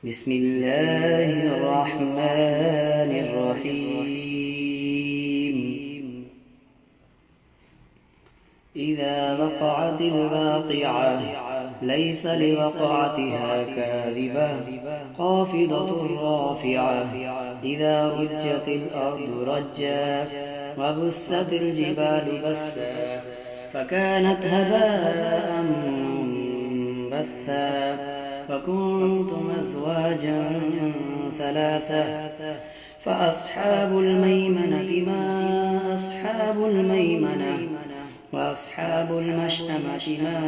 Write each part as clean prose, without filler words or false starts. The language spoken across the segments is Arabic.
بسم الله الرحمن الرحيم. إذا وقعت الواقعة ليس لوقعتها كاذبة خافضة رافعة. إذا رجت الأرض رجا وبست الجبال بسا فكانت هباء منبثا فكنتم أزواجا ثلاثة فأصحاب الميمنة ما أصحاب الميمنة وأصحاب المشأمة ما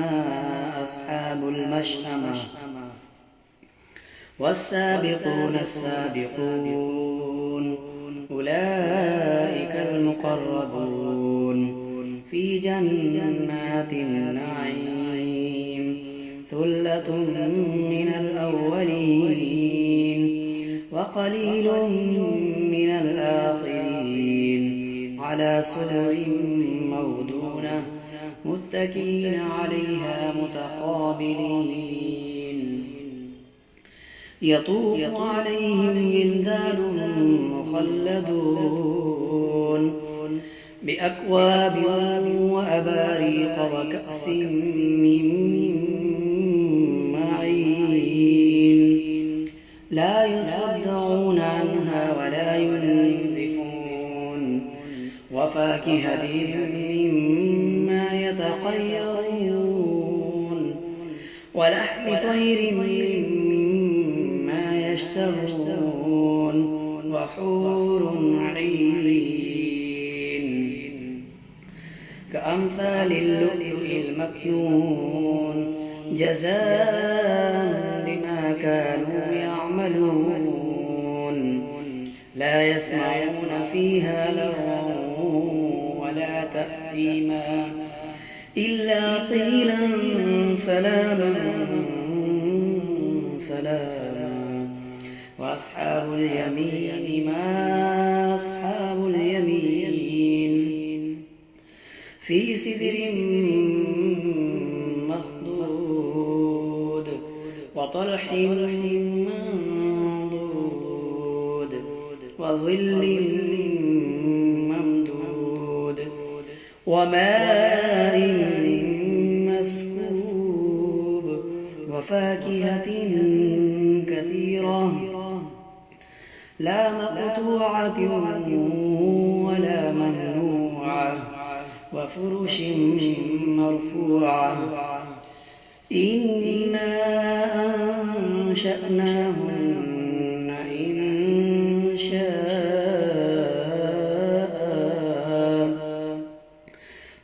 أصحاب المشأمة والسابقون السابقون أولئك المقربون في جنات النعيم ثلة من الأولين وقليل من الآخرين على سرر موضونة متكئين عليها متقابلين يطوف عليهم ولدان مخلدون بأكواب وأباريق وكأس من لا يصدعون عنها ولا ينزفون وفاكهة مما يتخيرون ولحم طير مما يشتهون وحور عين كأمثال اللؤلؤ المكنون جزاء بما كانوا يعملون لا يسمعون فيها لغوا ولا تأثيما إلا قيلا سلاما سلاما وأصحاب اليمين ما أصحاب اليمين في سدر مخضود وطلح منضود وظل ممدود وماء مسكوب وفاكهة كثيرة لا مقطوعة ولا ممنوعة وفرش مرفوعة إنا أنشأناهن إنشاء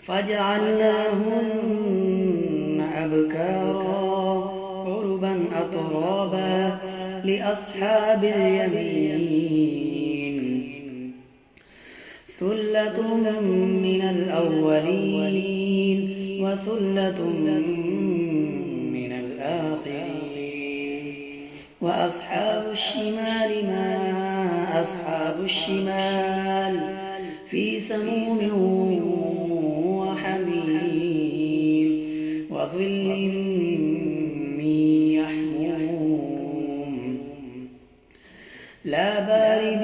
فجعلناهن أبكارا عربا أترابا لأصحاب اليمين ثلة من الأولين وثلة من الآخرين وأصحاب الشمال ما أصحاب الشمال في سموم وحميم وظل من يحموم لا بارد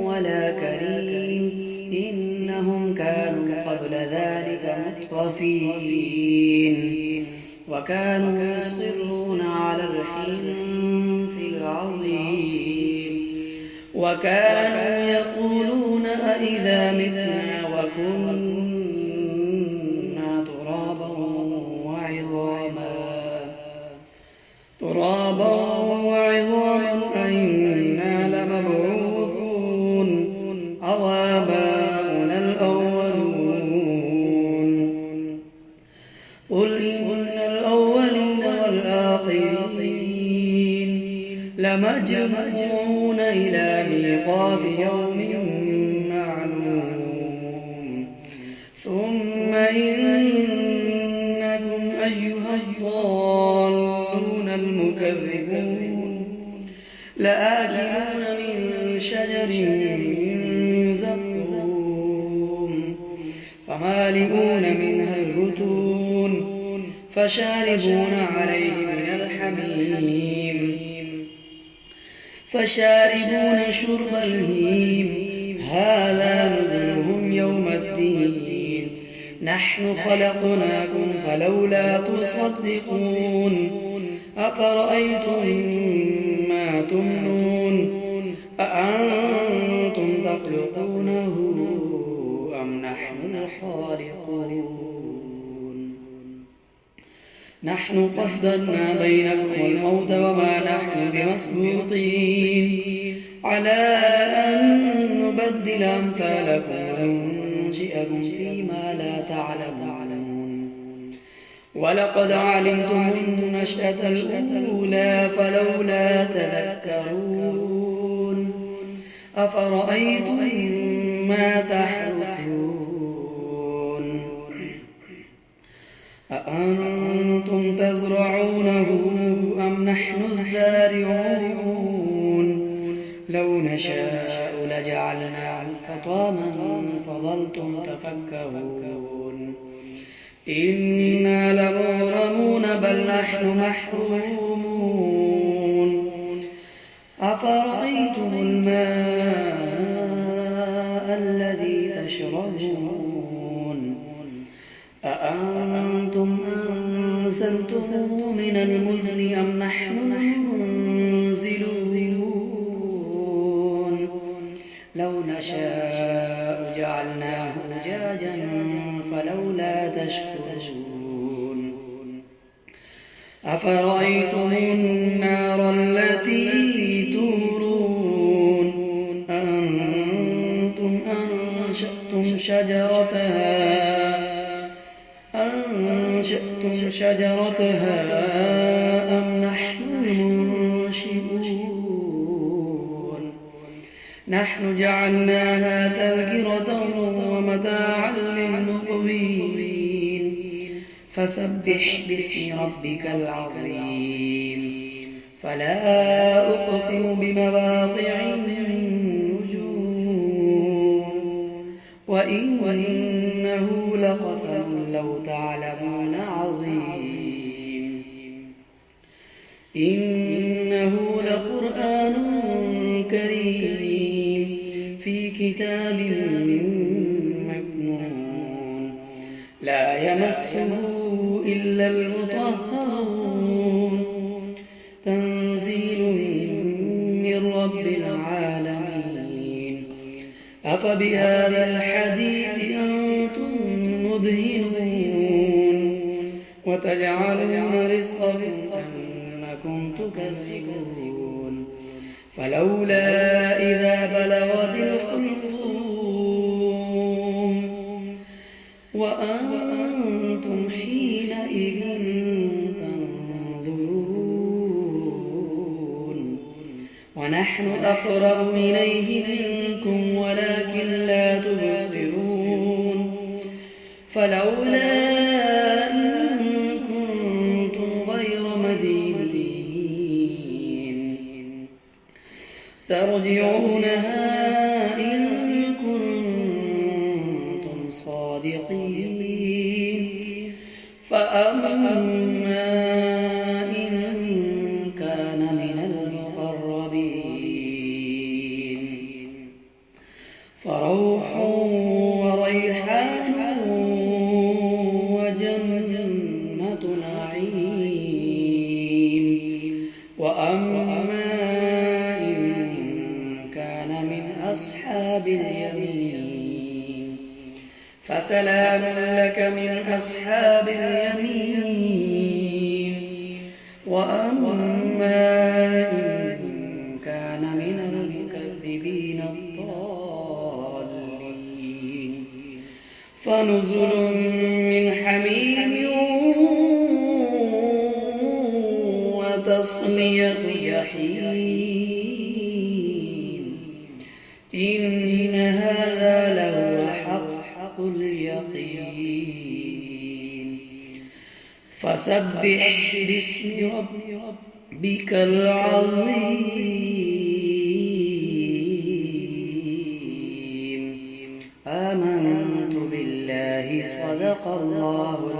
ولا كريم إنهم كانوا قبل ذلك مترفين وكانوا يصرون على الحنث العظيم وكانوا يقولون أئذا متنا وكنا ترابا وعظاما أئنا لمبعوثون أو آباؤنا الأولون قل إن الأولين والآخرين لمجموعون إلى ميقات يوم معلوم ثم إنكم أيها الضالون المكذبون لآكلون من شجر من زقوم فمالئون منها البطون فشاربون عليه من الحميم فشاربون شرب الهيم هذا نزلهم يوم الدين نحن خلقناكم فلولا تصدقون أفرأيتم ما تمنون أأنتم تخلقونه أم نحن الخالقون نحن قدرنا بينكم الموت وما نحن بمسبوقين على أن نبدل أمثالكم وننشئكم فيما لا تعلمون ولقد علمتم النشأة الأولى فلولا تذكرون أفرأيتم ما تحرثون أأنتم تزرعونه أم نحن الزارعون لو نشاء لجعلناه حطاما فظلتم تفكهون إنا لمغرمون بل نحن محرومون أفرأيتم الماء الذي تشربون أأنتم أنزلتموه من المزن أم نحن المنزلون لو نشاء جعلناه أجاجا فلولا تشكرون أفرأيتم النار التي تورون أنتم أنشأتم شجرتها أم نحن المنشئون نحن جعلناها تذكرة ومتاعا للمقوين فسبح باسم ربك العظيم فلا أقسم بمواقع النجوم وإنه لقسم لو تعلمون عظيم إنه لقرآن كريم في كتاب مكنون لا يمسه إلا المطهرون تنزيل من رب العالمين أفبهذا الحديث أنتم مدهنون وتجعلون رزقكم أنكم تكذبون فلولا إذا بلغت الحلقوم وأنتم حينئذ تنظرون ونحن أقرب إليه منكم ولكن لا تبصرون فلولا إن كنتم غير مدينين ترجعونها إن كنتم صادقين فأما إن كان من المقربين فروح وريحان وجنة نعيم وأما إن كان من أصحاب اليمين فسلام لك من أصحاب اليمين وأما إن كان من المكذبين الضالين فنزل من حميم وتصلية جحيم إن هذا لهو حق اليقين فسبح باسم ربك العظيم آمنت بالله صدق الله